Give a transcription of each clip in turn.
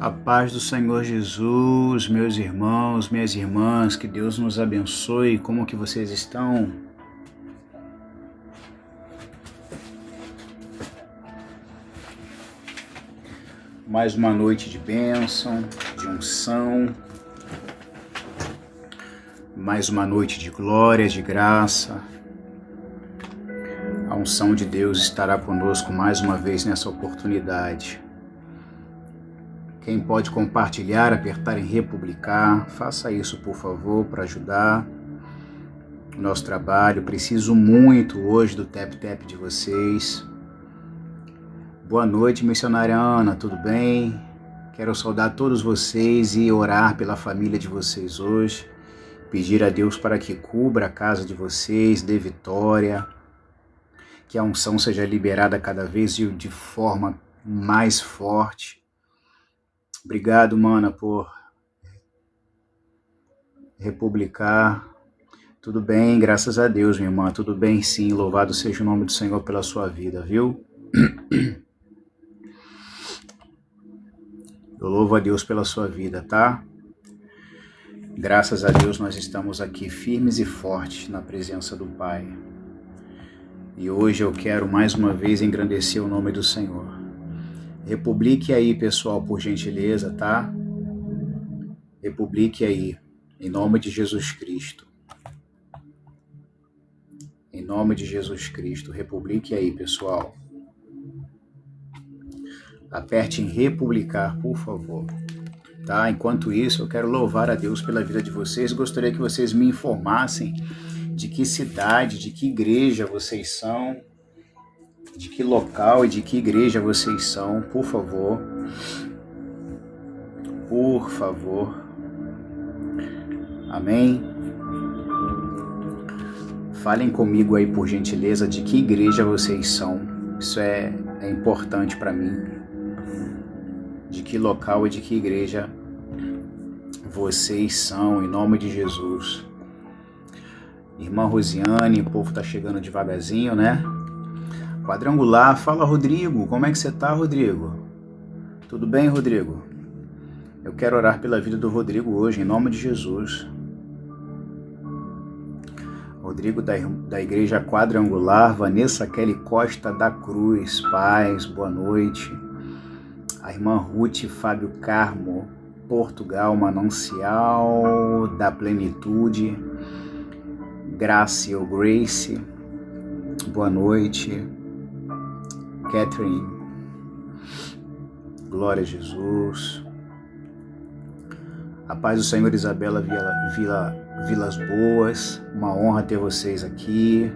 A paz do Senhor Jesus, meus irmãos, minhas irmãs, que Deus nos abençoe. Como que vocês estão? Mais uma noite de bênção, de unção, mais uma noite de glória, de graça. A unção de Deus estará conosco mais uma vez nessa oportunidade. Quem pode compartilhar, apertar em republicar, faça isso, por favor, para ajudar o nosso trabalho. Preciso muito hoje do tap-tap de vocês. Boa noite, missionária Ana, tudo bem? Quero saudar todos vocês e orar pela família de vocês hoje. Pedir a Deus para que cubra a casa de vocês, dê vitória. Que a unção seja liberada cada vez de forma mais forte. Obrigado, mana, por republicar. Tudo bem, graças a Deus, minha irmã. Tudo bem, sim. Louvado seja o nome do Senhor pela sua vida, viu? Eu louvo a Deus pela sua vida, tá? Graças a Deus nós estamos aqui firmes e fortes na presença do Pai. E hoje eu quero mais uma vez engrandecer o nome do Senhor. Republique aí, pessoal, por gentileza, tá? Republique aí, em nome de Jesus Cristo. Em nome de Jesus Cristo, republique aí, pessoal. Aperte em republicar, por favor. Tá? Enquanto isso, eu quero louvar a Deus pela vida de vocês. Gostaria que vocês me informassem de que cidade, de que igreja vocês são. De que local e de que igreja vocês são, por favor. Por favor. Amém? Falem comigo aí, por gentileza, de que igreja vocês são. Isso é importante para mim. De que local e de que igreja vocês são, em nome de Jesus. Irmã Rosiane, o povo tá chegando devagarzinho, né? Quadrangular, fala Rodrigo, como é que você tá, Rodrigo? Tudo bem, Rodrigo? Eu quero orar pela vida do Rodrigo hoje, em nome de Jesus. Rodrigo da Igreja Quadrangular, Vanessa Kelly Costa da Cruz, paz, boa noite. A irmã Ruth Fábio Carmo, Portugal, Manancial da Plenitude. Grace ou Grace, boa noite. Catherine, glória a Jesus. A paz do Senhor, Isabela Vilas Boas, uma honra ter vocês aqui.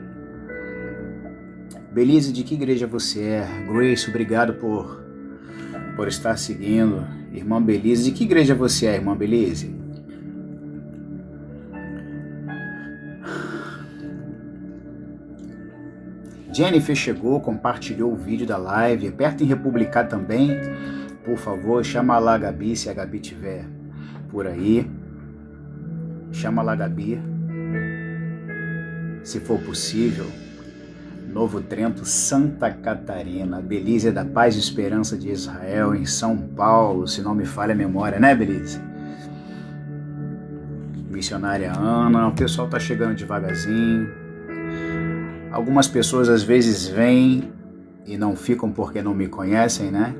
Belize, de que igreja você é? Grace, obrigado por estar seguindo. Irmã Belize, de que igreja você é, irmã Belize? Jennifer chegou, compartilhou o vídeo da live. Aperta em republicar também, por favor. Chama lá a Gabi, se a Gabi tiver por aí. Chama lá a Gabi, se for possível. Novo Trento, Santa Catarina. Belize é da Paz e Esperança de Israel, em São Paulo, se não me falha a memória, né, Belize? Missionária Ana. O pessoal tá chegando devagarzinho. Algumas pessoas às vezes vêm e não ficam porque não me conhecem, né?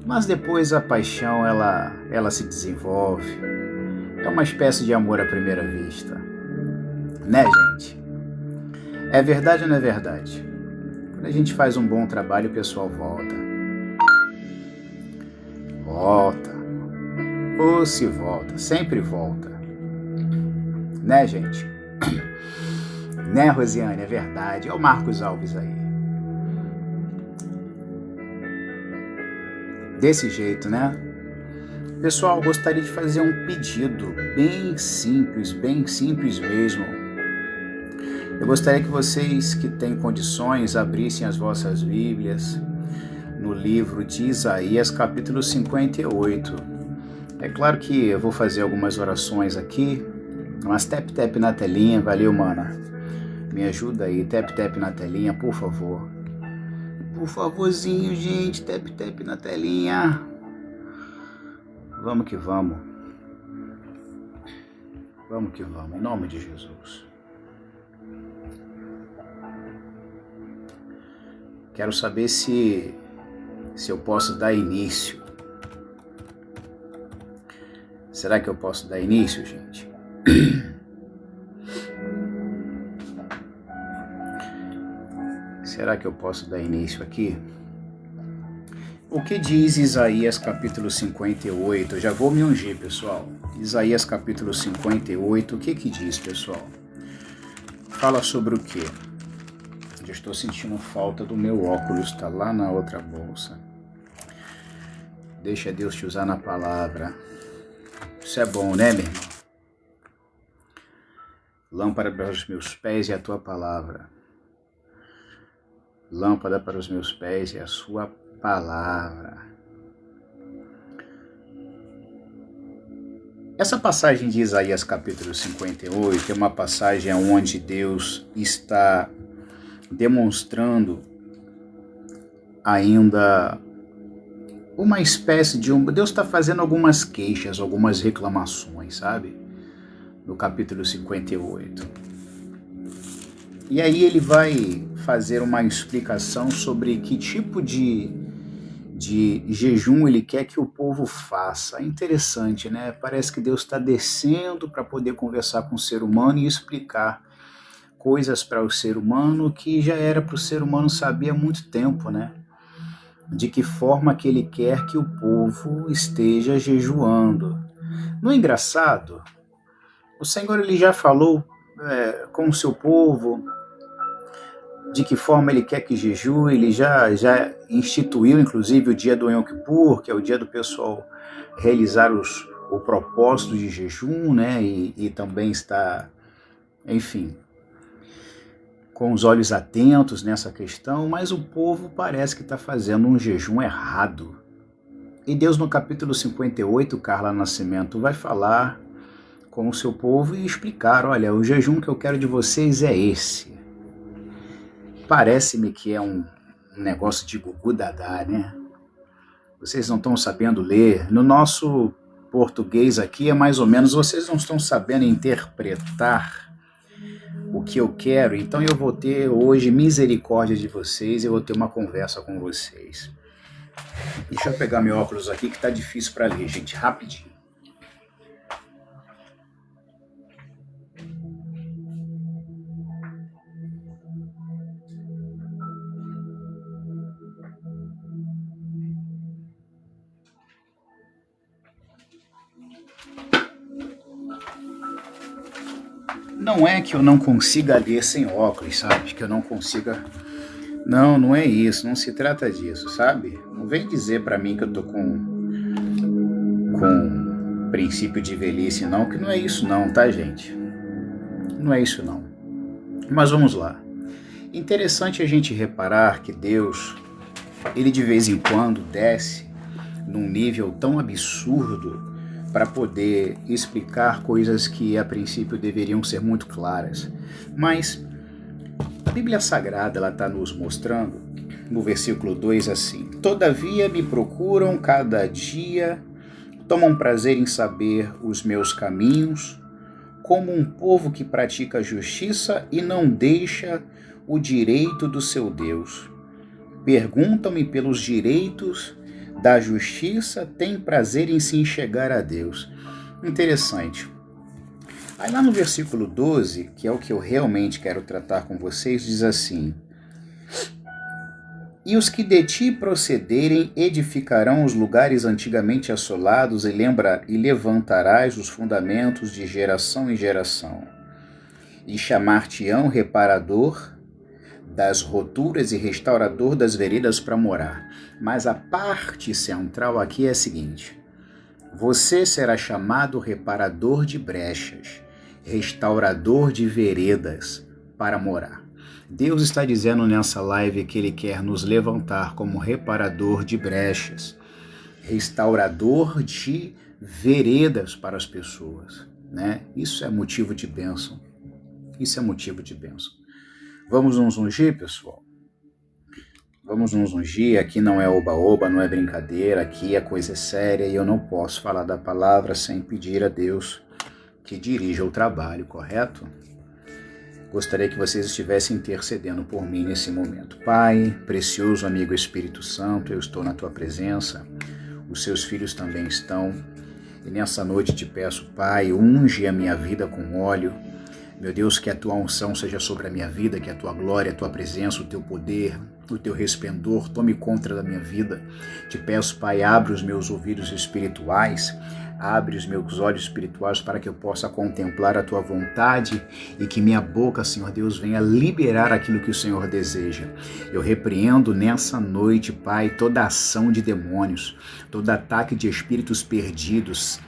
Mas depois a paixão, ela se desenvolve. É uma espécie de amor à primeira vista. Né, gente? É verdade ou não é verdade? Quando a gente faz um bom trabalho, o pessoal volta. Volta. Ou se volta, sempre volta. Né, gente? Né, Rosiane? É verdade. Olha o Marcos Alves aí. Desse jeito, né? Pessoal, gostaria de fazer um pedido bem simples mesmo. Eu gostaria que vocês que têm condições abrissem as vossas Bíblias no livro de Isaías, capítulo 58. É claro que eu vou fazer algumas orações aqui, mas tap na telinha, valeu, mana. Me ajuda aí, tap na telinha, por favor. Por favorzinho, gente, tap na telinha. Vamos que vamos. Vamos que vamos, em nome de Jesus. Quero saber se eu posso dar início. Será que eu posso dar início, gente? Será que eu posso dar início aqui? O que diz Isaías capítulo 58? Eu já vou me ungir, pessoal. Isaías capítulo 58, o que diz, pessoal? Fala sobre o quê? Já estou sentindo falta do meu óculos, está lá na outra bolsa. Deixa Deus te usar na palavra. Isso é bom, né, meu irmão? Lâmpada para os meus pés é a tua palavra. Lâmpada para os meus pés é a sua palavra. Essa passagem de Isaías capítulo 58 é uma passagem onde Deus está demonstrando ainda uma espécie de Deus está fazendo algumas queixas, algumas reclamações, sabe? No capítulo 58. E aí ele vai fazer uma explicação sobre que tipo de jejum ele quer que o povo faça. É interessante, né? Parece que Deus está descendo para poder conversar com o ser humano e explicar coisas para o ser humano que já era para o ser humano saber há muito tempo, né? De que forma que ele quer que o povo esteja jejuando. Não é engraçado? O Senhor ele já falou com o seu povo, de que forma ele quer que jejue, ele já instituiu inclusive o dia do Yom Kippur, que é o dia do pessoal realizar o propósito de jejum, né? E também está, enfim, com os olhos atentos nessa questão, mas o povo parece que está fazendo um jejum errado. E Deus no capítulo 58, Carla Nascimento, vai falar com o seu povo e explicar, olha, o jejum que eu quero de vocês é esse. Parece-me que é um negócio de gugu dadá, né? Vocês não estão sabendo ler. No nosso português aqui é mais ou menos, vocês não estão sabendo interpretar o que eu quero, então eu vou ter hoje misericórdia de vocês, eu vou ter uma conversa com vocês. Deixa eu pegar meu óculos aqui que tá difícil para ler, gente, rapidinho. Não é que eu não consiga ler sem óculos, sabe? Que eu não consiga... Não é isso, não se trata disso, sabe? Não vem dizer pra mim que eu tô com princípio de velhice, não, que não é isso não, tá, gente? Não é isso não. Mas vamos lá. Interessante a gente reparar que Deus, ele de vez em quando desce num nível tão absurdo para poder explicar coisas que a princípio deveriam ser muito claras. Mas a Bíblia Sagrada ela está nos mostrando, no versículo 2 assim: Todavia me procuram cada dia, tomam prazer em saber os meus caminhos, como um povo que pratica justiça e não deixa o direito do seu Deus. Perguntam-me pelos direitos da justiça, têm prazer em se enxergar a Deus. Interessante. Aí lá no versículo 12, que é o que eu realmente quero tratar com vocês, diz assim: E os que de ti procederem edificarão os lugares antigamente assolados e levantarás os fundamentos de geração em geração. E chamar-te-ão reparador das roturas e restaurador das veredas para morar. Mas a parte central aqui é a seguinte: você será chamado reparador de brechas, restaurador de veredas para morar. Deus está dizendo nessa live que Ele quer nos levantar como reparador de brechas, restaurador de veredas para as pessoas, né? Isso é motivo de bênção. Isso é motivo de bênção. Vamos nos ungir, pessoal? Vamos nos ungir. Aqui não é oba-oba, não é brincadeira, aqui a coisa é séria e eu não posso falar da palavra sem pedir a Deus que dirija o trabalho, correto? Gostaria que vocês estivessem intercedendo por mim nesse momento. Pai, precioso amigo Espírito Santo, eu estou na tua presença, os seus filhos também estão, e nessa noite te peço, Pai, unge a minha vida com óleo. Meu Deus, que a tua unção seja sobre a minha vida, que a tua glória, a tua presença, o teu poder, o teu resplendor tome conta da minha vida. Te peço, Pai, abre os meus ouvidos espirituais, abre os meus olhos espirituais para que eu possa contemplar a tua vontade e que minha boca, Senhor Deus, venha liberar aquilo que o Senhor deseja. Eu repreendo nessa noite, Pai, toda ação de demônios, todo ataque de espíritos perdidos,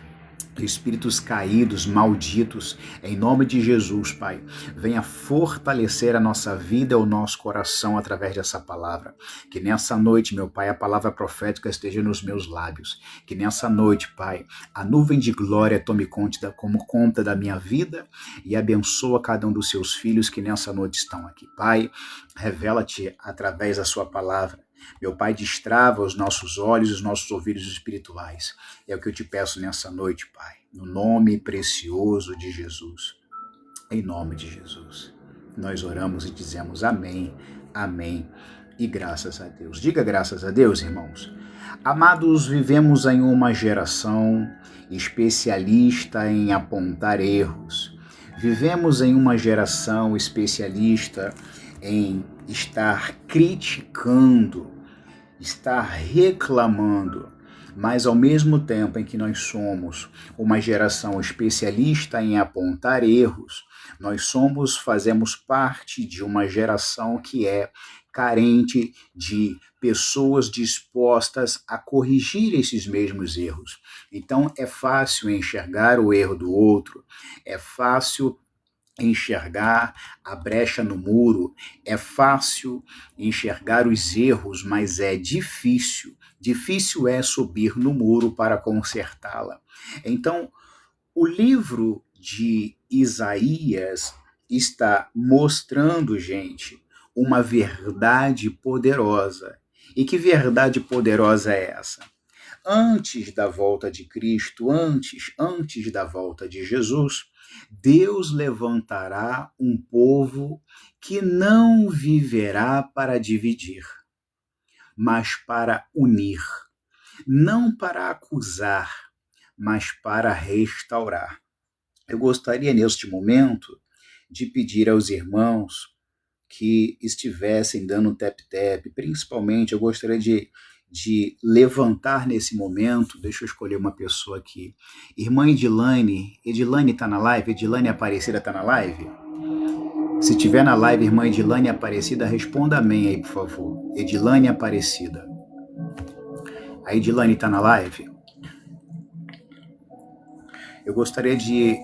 espíritos caídos, malditos, em nome de Jesus, Pai, venha fortalecer a nossa vida, o nosso coração através dessa palavra. Que nessa noite, meu Pai, a palavra profética esteja nos meus lábios. Que nessa noite, Pai, a nuvem de glória tome conta da minha vida e abençoa cada um dos seus filhos que nessa noite estão aqui. Pai, revela-te através da sua palavra. Meu Pai, destrava os nossos olhos e os nossos ouvidos espirituais. É o que eu te peço nessa noite, Pai, no nome precioso de Jesus. Em nome de Jesus. Nós oramos e dizemos amém, amém e graças a Deus. Diga graças a Deus, irmãos. Amados, vivemos em uma geração especialista em apontar erros. Vivemos em uma geração especialista em estar criticando, estar reclamando, mas ao mesmo tempo em que nós somos uma geração especialista em apontar erros, fazemos parte de uma geração que é carente de pessoas dispostas a corrigir esses mesmos erros. Então é fácil enxergar o erro do outro, é fácil enxergar a brecha no muro, é fácil enxergar os erros, mas é difícil. Difícil é subir no muro para consertá-la. Então, o livro de Isaías está mostrando, gente, uma verdade poderosa. E que verdade poderosa é essa? Antes da volta de Cristo, antes da volta de Jesus, Deus levantará um povo que não viverá para dividir, mas para unir, não para acusar, mas para restaurar. Eu gostaria, neste momento, de pedir aos irmãos que estivessem dando um tap-tap, principalmente eu gostaria de levantar nesse momento, deixa eu escolher uma pessoa aqui, irmã Edilane está na live? Edilane Aparecida está na live? Se tiver na live, irmã Edilane Aparecida, responda amém aí, por favor. Edilane Aparecida. A Edilane está na live? eu gostaria de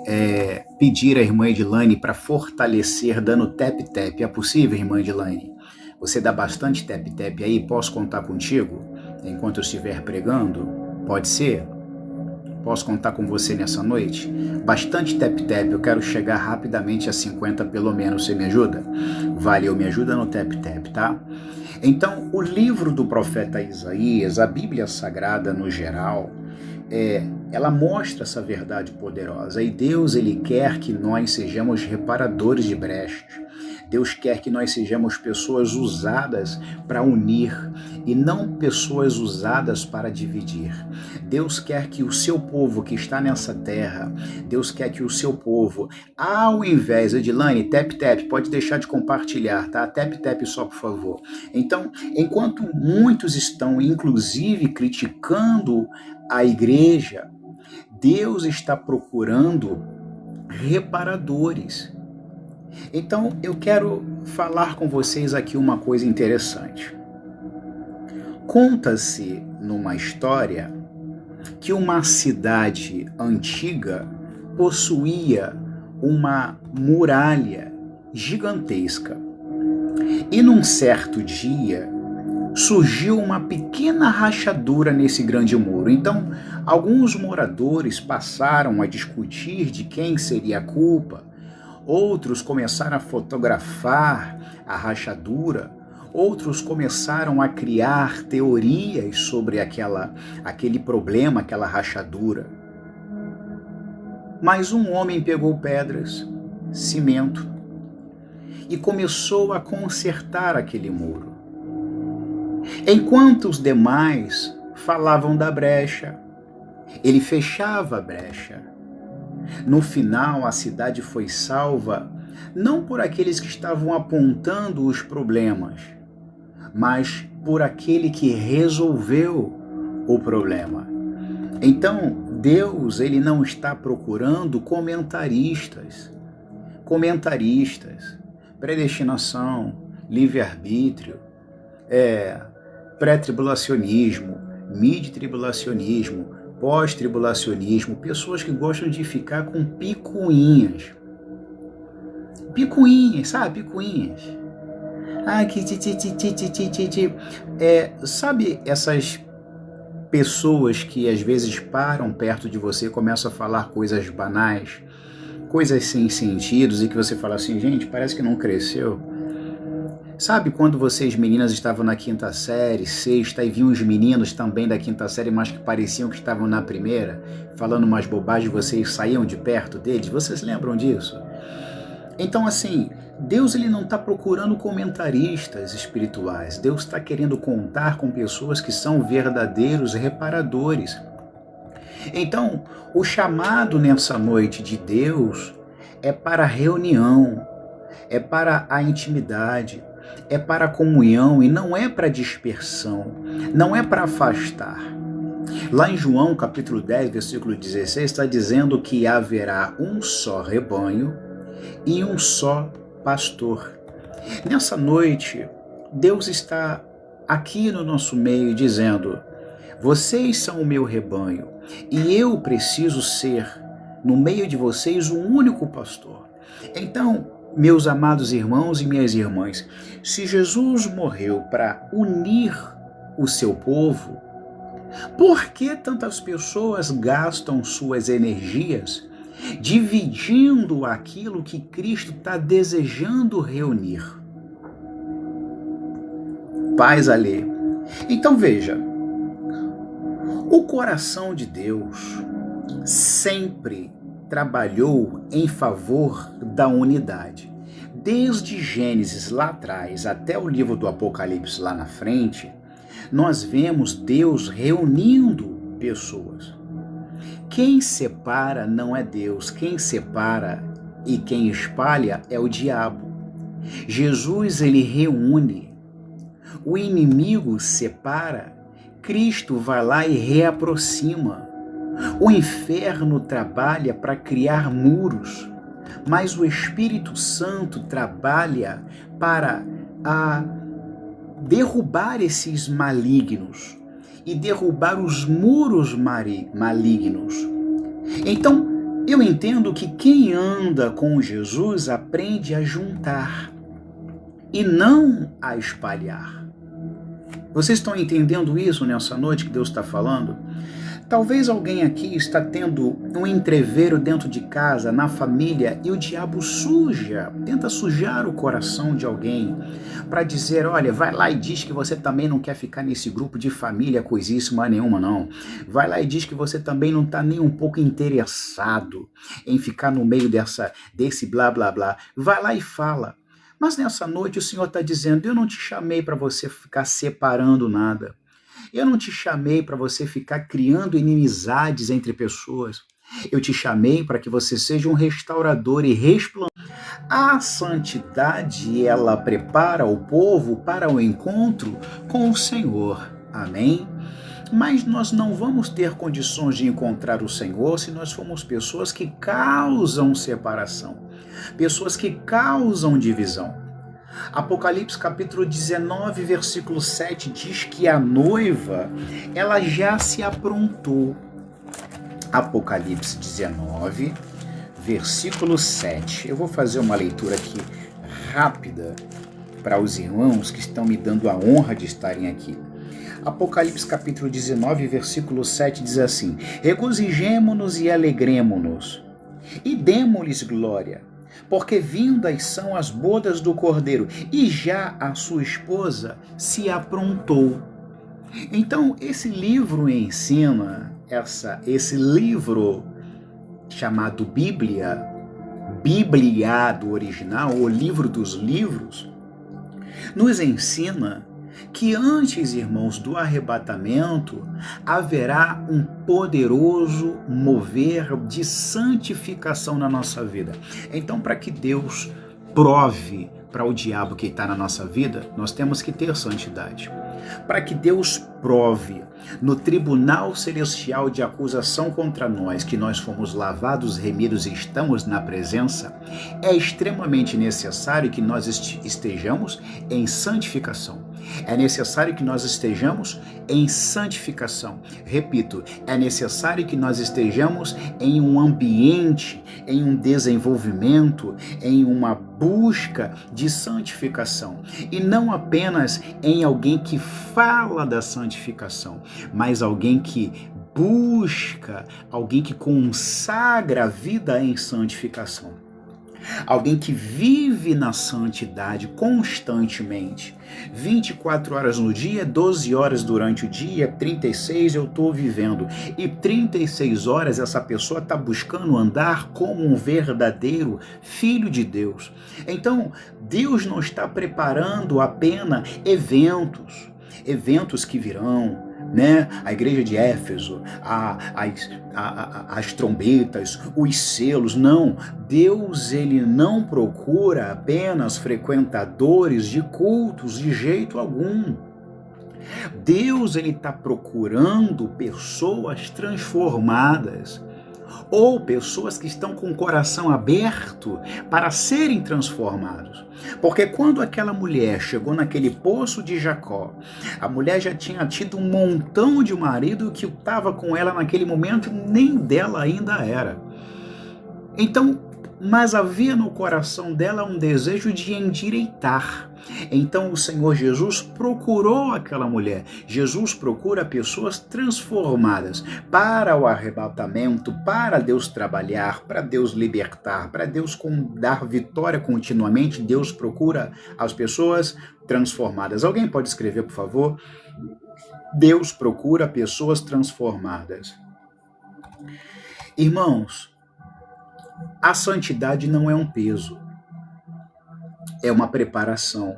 pedir à irmã Edilane para fortalecer dando tap-tap. É possível, irmã Edilane? Você dá bastante tap-tap aí? Posso contar contigo enquanto eu estiver pregando? Pode ser? Posso contar com você nessa noite? Bastante tap-tap, eu quero chegar rapidamente a 50 pelo menos, você me ajuda? Valeu, me ajuda no tap-tap, tá? Então, o livro do profeta Isaías, a Bíblia Sagrada no geral, ela mostra essa verdade poderosa. E Deus, ele quer que nós sejamos reparadores de brechas. Deus quer que nós sejamos pessoas usadas para unir e não pessoas usadas para dividir. Deus quer que o seu povo que está nessa terra, Deus quer que o seu povo, ao invés, Edilane, tap-tap, pode deixar de compartilhar, tá? Tap-tap só, por favor. Então, enquanto muitos estão, inclusive, criticando a igreja, Deus está procurando reparadores. Então, eu quero falar com vocês aqui uma coisa interessante. Conta-se numa história que uma cidade antiga possuía uma muralha gigantesca. E num certo dia, surgiu uma pequena rachadura nesse grande muro. Então, alguns moradores passaram a discutir de quem seria a culpa. Outros começaram a fotografar a rachadura, outros começaram a criar teorias sobre aquele problema, aquela rachadura. Mas um homem pegou pedras, cimento, e começou a consertar aquele muro. Enquanto os demais falavam da brecha, ele fechava a brecha. No final, a cidade foi salva não por aqueles que estavam apontando os problemas, mas por aquele que resolveu o problema. Então, Deus, ele não está procurando comentaristas, predestinação, livre-arbítrio, pré-tribulacionismo, mid-tribulacionismo, pós-tribulacionismo, pessoas que gostam de ficar com picuinhas. Picuinhas, sabe? Picuinhas. Sabe essas pessoas que às vezes param perto de você e começam a falar coisas banais, coisas sem sentidos e que você fala assim, gente, parece que não cresceu. Sabe quando vocês meninas estavam na quinta série, sexta, e viam os meninos também da quinta série, mas que pareciam que estavam na primeira, falando umas bobagens, vocês saíam de perto deles? Vocês lembram disso? Então, assim, Deus, ele não está procurando comentaristas espirituais. Deus está querendo contar com pessoas que são verdadeiros reparadores. Então, o chamado nessa noite de Deus é para a reunião, é para a intimidade, é para a comunhão e não é para dispersão, não é para afastar. Lá em João capítulo 10, versículo 16, está dizendo que haverá um só rebanho e um só pastor. Nessa noite, Deus está aqui no nosso meio dizendo, vocês são o meu rebanho e eu preciso ser, no meio de vocês, o único pastor. Então, meus amados irmãos e minhas irmãs, se Jesus morreu para unir o seu povo, por que tantas pessoas gastam suas energias dividindo aquilo que Cristo está desejando reunir? Paz ali. Então veja, o coração de Deus sempre trabalhou em favor da unidade. Desde Gênesis lá atrás até o livro do Apocalipse lá na frente, nós vemos Deus reunindo pessoas. Quem separa não é Deus, quem separa e quem espalha é o diabo. Jesus, ele reúne. O inimigo separa, Cristo vai lá e reaproxima. O inferno trabalha para criar muros, mas o Espírito Santo trabalha para derrubar esses malignos e derrubar os muros malignos. Então, Eu entendo que quem anda com Jesus aprende a juntar e não a espalhar. Vocês estão entendendo isso nessa noite que Deus está falando? Talvez alguém aqui está tendo um entreveiro dentro de casa, na família, e o diabo tenta sujar o coração de alguém para dizer, olha, vai lá e diz que você também não quer ficar nesse grupo de família coisíssima nenhuma, não. Vai lá e diz que você também não está nem um pouco interessado em ficar no meio desse blá blá blá. Vai lá e fala. Mas nessa noite o Senhor está dizendo, eu não te chamei para você ficar separando nada. Eu não te chamei para você ficar criando inimizades entre pessoas. Eu te chamei para que você seja um restaurador e resplandecedor. A santidade, ela prepara o povo para o encontro com o Senhor. Amém? Mas nós não vamos ter condições de encontrar o Senhor se nós formos pessoas que causam separação, pessoas que causam divisão. Apocalipse capítulo 19, versículo 7 diz que a noiva, ela já se aprontou. Apocalipse 19, versículo 7. Eu vou fazer uma leitura aqui rápida para os irmãos que estão me dando a honra de estarem aqui. Apocalipse capítulo 19, versículo 7 diz assim: regozijemo-nos e alegremo-nos, e demo-lhes glória, porque vindas são as bodas do Cordeiro, e já a sua esposa se aprontou. Então, esse livro ensina, esse livro chamado Bíblia do original, o livro dos livros, nos ensina que antes, irmãos, do arrebatamento, haverá um poderoso mover de santificação na nossa vida. Então, para que Deus prove para o diabo que está na nossa vida, nós temos que ter santidade. Para que Deus prove no tribunal celestial de acusação contra nós que nós fomos lavados, remidos e estamos na presença, é extremamente necessário que nós estejamos em santificação. É necessário que nós estejamos em santificação. Repito, é necessário que nós estejamos em um ambiente, em um desenvolvimento, em uma busca de santificação. E não apenas em alguém que fala da santificação, mas alguém que busca, alguém que consagra a vida em santificação. Alguém que vive na santidade constantemente. 24 horas no dia, 12 horas durante o dia, 36 eu estou vivendo. E 36 horas essa pessoa está buscando andar como um verdadeiro filho de Deus. Então, Deus não está preparando apenas eventos que virão, né? A igreja de Éfeso, as trombetas, os selos. Não, Deus, ele não procura apenas frequentadores de cultos de jeito algum. Deus, ele está procurando pessoas transformadas, ou pessoas que estão com o coração aberto para serem transformados. Porque quando aquela mulher chegou naquele poço de Jacó, a mulher já tinha tido um montão de marido que estava com ela naquele momento, nem dela ainda era. Então, mas havia no coração dela um desejo de endireitar. Então o Senhor Jesus procurou aquela mulher. Jesus procura pessoas transformadas para o arrebatamento, para Deus trabalhar, para Deus libertar, para Deus dar vitória continuamente. Deus procura as pessoas transformadas. Alguém pode escrever, por favor? Deus procura pessoas transformadas. Irmãos, a santidade não é um peso, é uma preparação.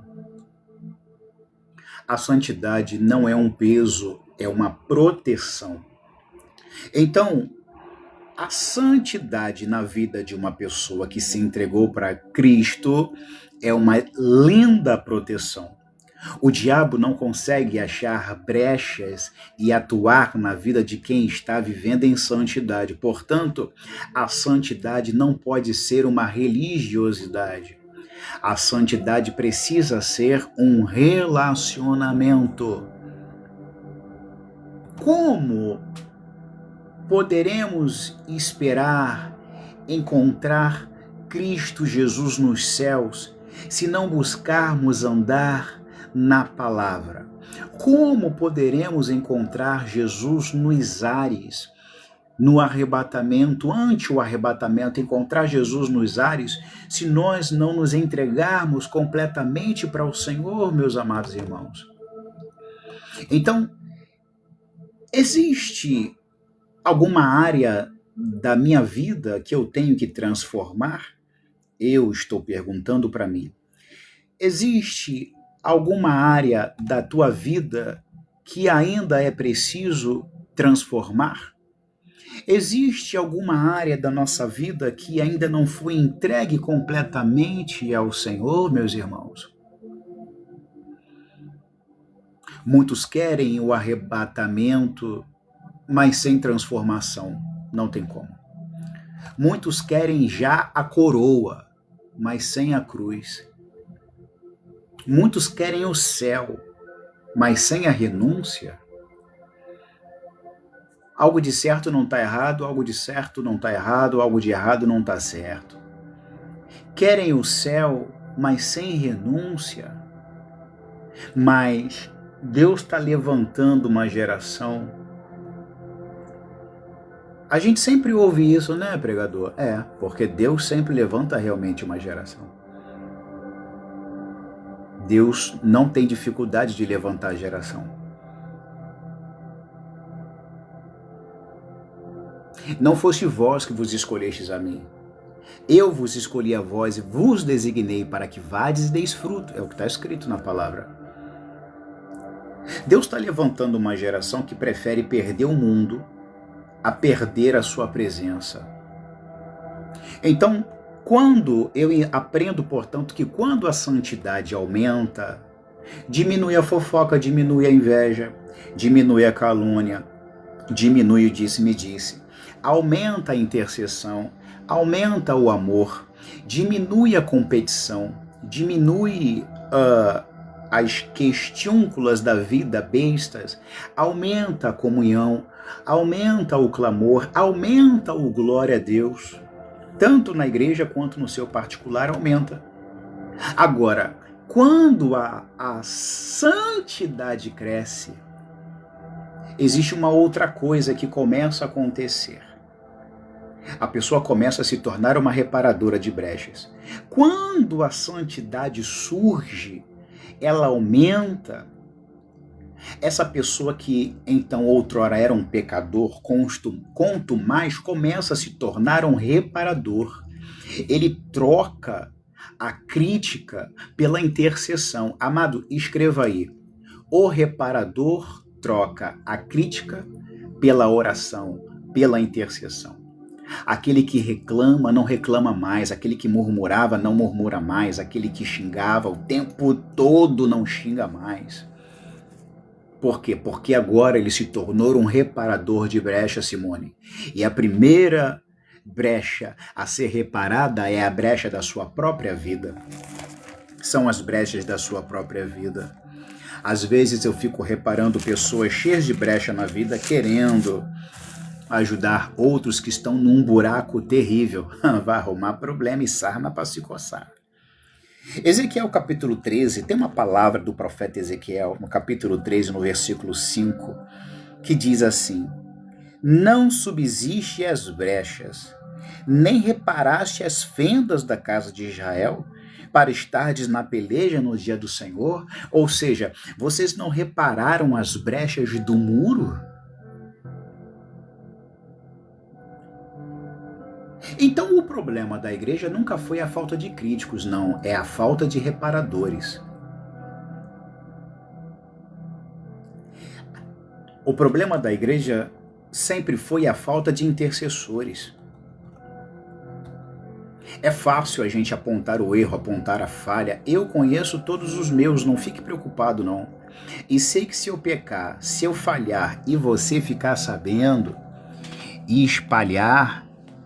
A santidade não é um peso, é uma proteção. Então, a santidade na vida de uma pessoa que se entregou para Cristo é uma linda proteção. O diabo não consegue achar brechas e atuar na vida de quem está vivendo em santidade. Portanto, a santidade não pode ser uma religiosidade. A santidade precisa ser um relacionamento. Como poderemos esperar encontrar Cristo Jesus nos céus se não buscarmos andar na palavra? Como poderemos encontrar Jesus nos ares, no arrebatamento, ante o arrebatamento, encontrar Jesus nos ares, se nós não nos entregarmos completamente para o Senhor, meus amados irmãos? Então, existe alguma área da minha vida que eu tenho que transformar? Eu estou perguntando para mim. Existe alguma área da tua vida que ainda é preciso transformar? Existe alguma área da nossa vida que ainda não foi entregue completamente ao Senhor, meus irmãos? Muitos querem o arrebatamento, mas sem transformação. Não tem como. Muitos querem já a coroa, mas sem a cruz. Muitos querem o céu, mas sem a renúncia. Algo de certo não está errado, algo de certo não está errado, algo de errado não está certo. Querem o céu, mas sem renúncia. Mas Deus está levantando uma geração. A gente sempre ouve isso, né, pregador? Porque Deus sempre levanta realmente uma geração. Deus não tem dificuldade de levantar a geração. Não foste vós que vos escolhestes a mim. Eu vos escolhi a vós e vos designei para que vades e deis fruto. É o que está escrito na palavra. Deus está levantando uma geração que prefere perder o mundo a perder a sua presença. Então, quando eu aprendo, portanto, que quando a santidade aumenta, diminui a fofoca, diminui a inveja, diminui a calúnia, diminui o disse-me-disse, aumenta a intercessão, aumenta o amor, diminui a competição, diminui as questiúnculas da vida bestas, aumenta a comunhão, aumenta o clamor, aumenta o glória a Deus, tanto na igreja quanto no seu particular aumenta. Agora, quando a santidade cresce, existe uma outra coisa que começa a acontecer. A pessoa começa a se tornar uma reparadora de brechas. Quando a santidade surge, ela aumenta. Essa pessoa que então outrora era um pecador, quanto mais começa a se tornar um reparador. Ele troca a crítica pela intercessão. Amado, escreva aí. O reparador troca a crítica pela oração, pela intercessão. Aquele que reclama não reclama mais, aquele que murmurava não murmura mais, aquele que xingava o tempo todo não xinga mais. Por quê? Porque agora ele se tornou um reparador de brecha, Simone. E a primeira brecha a ser reparada é a brecha da sua própria vida. São as brechas da sua própria vida. Às vezes eu fico reparando pessoas cheias de brecha na vida, querendo ajudar outros que estão num buraco terrível. Vai arrumar problema e sarna para se coçar. Ezequiel capítulo 13, tem uma palavra do profeta Ezequiel, no capítulo 13, no versículo 5, que diz assim: não subsiste as brechas, nem reparaste as fendas da casa de Israel, para estardes na peleja no dia do Senhor? Ou seja, vocês não repararam as brechas do muro? Então o problema da igreja nunca foi a falta de críticos, não, é a falta de reparadores. O problema da igreja sempre foi a falta de intercessores. É fácil a gente apontar o erro, apontar a falha. Eu conheço todos os meus, não fique preocupado não. E sei que se eu pecar, se eu falhar e você ficar sabendo e espalhar,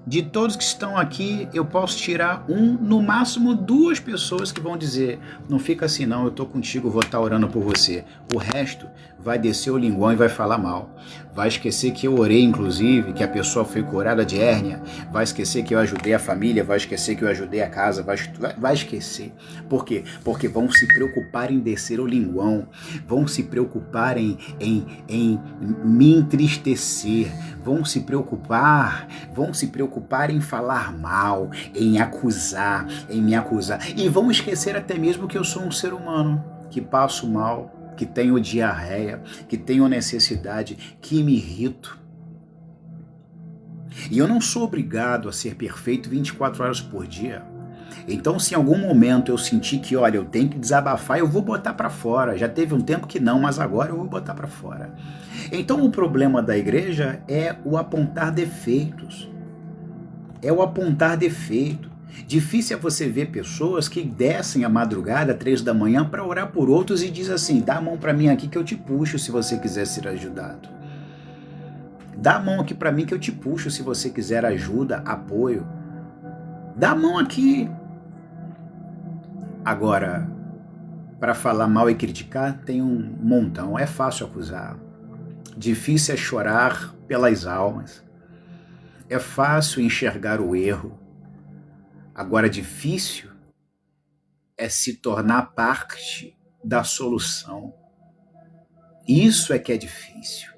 De todos que estão aqui, eu posso tirar no máximo 2 pessoas que vão dizer, não fica assim não, eu tô contigo, vou estar orando por você. O resto vai descer o linguão e vai falar mal. Vai esquecer que eu orei, inclusive, que a pessoa foi curada de hérnia. Vai esquecer que eu ajudei a família, vai esquecer que eu ajudei a casa, vai esquecer. Por quê? Porque vão se preocupar em descer o linguão, vão se preocupar em me entristecer, vão se preocupar em falar mal, em acusar, em me acusar. E vão esquecer até mesmo que eu sou um ser humano, que passo mal, que tenho diarreia, que tenho necessidade, que me irrito. E eu não sou obrigado a ser perfeito 24 horas por dia. Então, se em algum momento eu sentir que, olha, eu tenho que desabafar, eu vou botar para fora. Já teve um tempo que não, mas agora eu vou botar para fora. Então, o problema da igreja é o apontar defeitos. É o apontar defeito. Difícil é você ver pessoas que descem à madrugada, 3 da manhã, para orar por outros e diz assim, dá a mão para mim aqui que eu te puxo se você quiser ser ajudado. Dá a mão aqui para mim que eu te puxo se você quiser ajuda, apoio. Dá a mão aqui. Agora, para falar mal e criticar, tem um montão. É fácil acusar. Difícil é chorar pelas almas. É fácil enxergar o erro. Agora, difícil é se tornar parte da solução. Isso é que é difícil.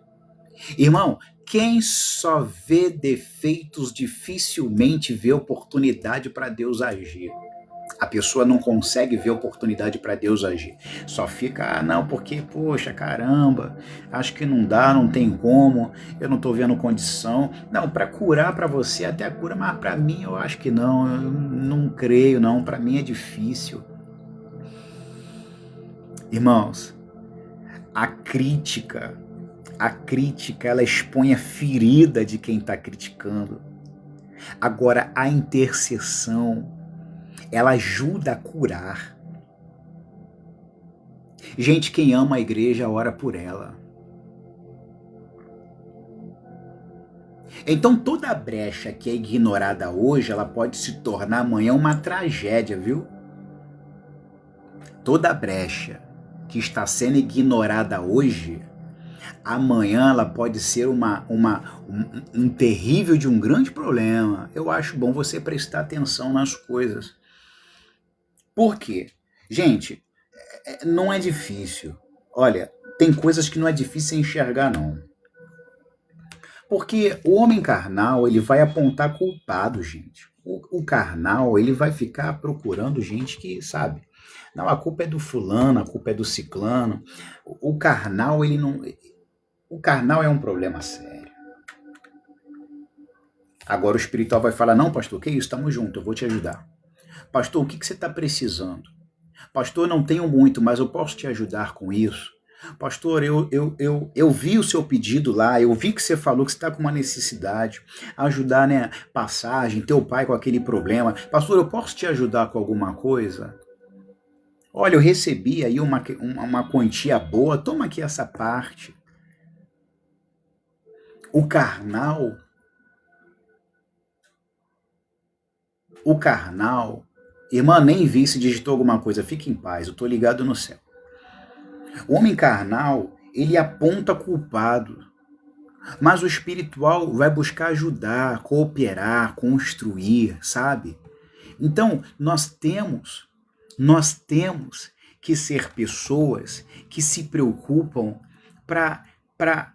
Irmão, quem só vê defeitos dificilmente vê oportunidade para Deus agir. A pessoa não consegue ver oportunidade para Deus agir. Só fica, não, porque, poxa, caramba, acho que não dá, não tem como, eu não estou vendo condição. Não, para curar para você até a cura, mas para mim eu acho que não, eu não creio não, para mim é difícil. Irmãos, a crítica, ela expõe a ferida de quem está criticando. Agora, a intercessão, ela ajuda a curar. Gente, quem ama a igreja ora por ela. Então toda a brecha que é ignorada hoje, ela pode se tornar amanhã uma tragédia, viu? Toda a brecha que está sendo ignorada hoje, amanhã ela pode ser um terrível de um grande problema. Eu acho bom você prestar atenção nas coisas. Por quê? Gente, não é difícil. Olha, tem coisas que não é difícil enxergar, não. Porque o homem carnal, ele vai apontar culpado, gente. O carnal, ele vai ficar procurando gente que, sabe, não, a culpa é do fulano, a culpa é do ciclano. O carnal, ele não... O carnal é um problema sério. Agora o espiritual vai falar, não, pastor, que isso? Estamos juntos, eu vou te ajudar. Pastor, o que você está precisando? Pastor, não tenho muito, mas eu posso te ajudar com isso. Pastor, eu vi o seu pedido lá, eu vi que você falou que você está com uma necessidade, ajudar, né, passagem, teu pai com aquele problema. Pastor, eu posso te ajudar com alguma coisa? Olha, eu recebi aí uma quantia boa, toma aqui essa parte. O carnal, irmã, nem vi se digitou alguma coisa, fique em paz, eu estou ligado no céu. O homem carnal, ele aponta culpado, mas o espiritual vai buscar ajudar, cooperar, construir, sabe? Então, nós temos que ser pessoas que se preocupam para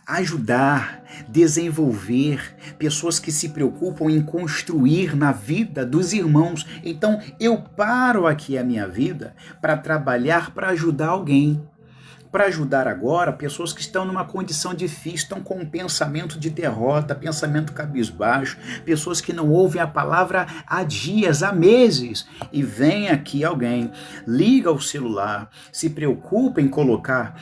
ajudar, desenvolver, pessoas que se preocupam em construir na vida dos irmãos. Então, eu paro aqui a minha vida para trabalhar, para ajudar alguém. Para ajudar agora pessoas que estão numa condição difícil, estão com um pensamento de derrota, pensamento cabisbaixo, pessoas que não ouvem a palavra há dias, há meses. E vem aqui alguém, liga o celular, se preocupa em colocar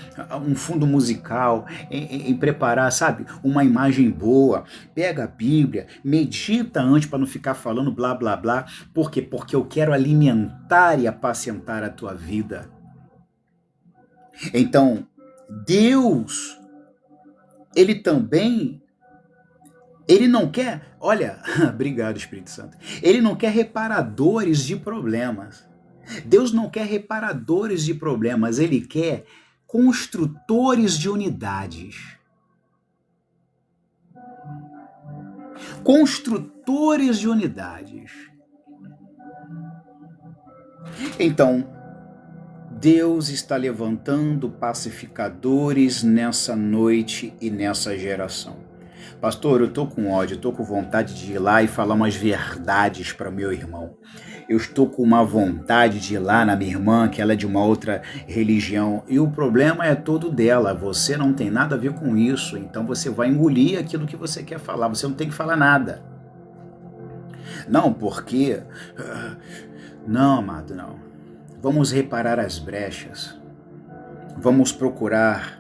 um fundo musical, em preparar, sabe, uma imagem boa, pega a Bíblia, medita antes para não ficar falando blá blá blá. Por quê? Porque eu quero alimentar e apacentar a tua vida. Então, Deus, ele também Ele não quer, olha, obrigado Espírito Santo, ele não quer reparadores de problemas. Deus não quer reparadores de problemas, ele quer construtores de unidades. Construtores de unidades. Então, Deus está levantando pacificadores nessa noite e nessa geração. Pastor, eu estou com ódio, eu estou com vontade de ir lá e falar umas verdades para meu irmão. Eu estou com uma vontade de ir lá na minha irmã, que ela é de uma outra religião, e o problema é todo dela, você não tem nada a ver com isso, então você vai engolir aquilo que você quer falar, você não tem que falar nada. Não, porque... Não, amado, não. Vamos reparar as brechas, vamos procurar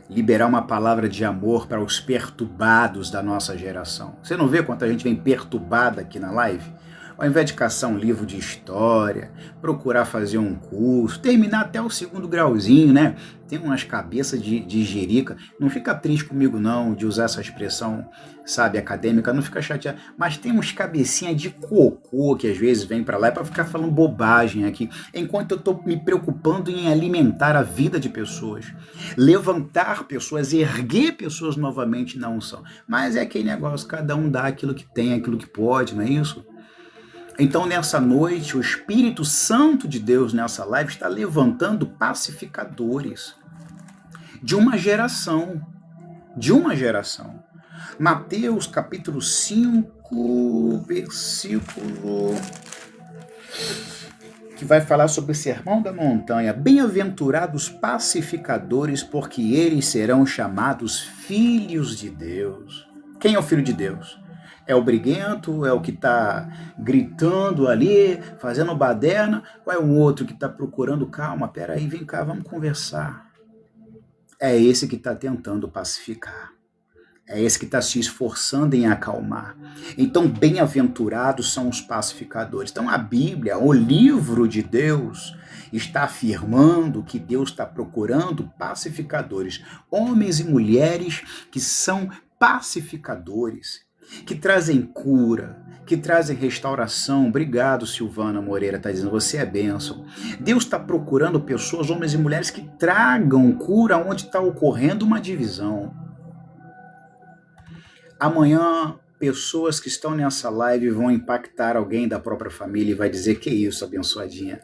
liberar uma palavra de amor para os perturbados da nossa geração. Você não vê quanta gente vem perturbada aqui na live? Ao invés de caçar um livro de história, procurar fazer um curso, terminar até o 2º grauzinho, né? Tem umas cabeças de jerica. Não fica triste comigo não, de usar essa expressão, sabe, acadêmica, não fica chateado. Mas tem uns cabecinha de cocô que às vezes vem para lá para ficar falando bobagem aqui, enquanto eu estou me preocupando em alimentar a vida de pessoas, levantar pessoas, erguer pessoas novamente na unção. Mas é aquele negócio, cada um dá aquilo que tem, aquilo que pode, não é isso? Então, nessa noite, o Espírito Santo de Deus, nessa live, está levantando pacificadores de uma geração. Mateus, capítulo 5, versículo... que vai falar sobre o Sermão da Montanha. Bem-aventurados pacificadores, porque eles serão chamados filhos de Deus. Quem é o filho de Deus? É o briguento? É o que está gritando ali, fazendo baderna? Ou é um outro que está procurando, calma, peraí, vem cá, vamos conversar? É esse que está tentando pacificar. É esse que está se esforçando em acalmar. Então, bem-aventurados são os pacificadores. Então, a Bíblia, o livro de Deus, está afirmando que Deus está procurando pacificadores, homens e mulheres que são pacificadores, que trazem cura, que trazem restauração. Obrigado, Silvana Moreira, está dizendo, você é bênção. Deus está procurando pessoas, homens e mulheres, que tragam cura onde está ocorrendo uma divisão. Amanhã, pessoas que estão nessa live vão impactar alguém da própria família e vai dizer, que isso, abençoadinha.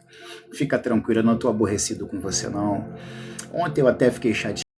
Fica tranquila, eu não estou aborrecido com você, não. Ontem eu até fiquei chateado.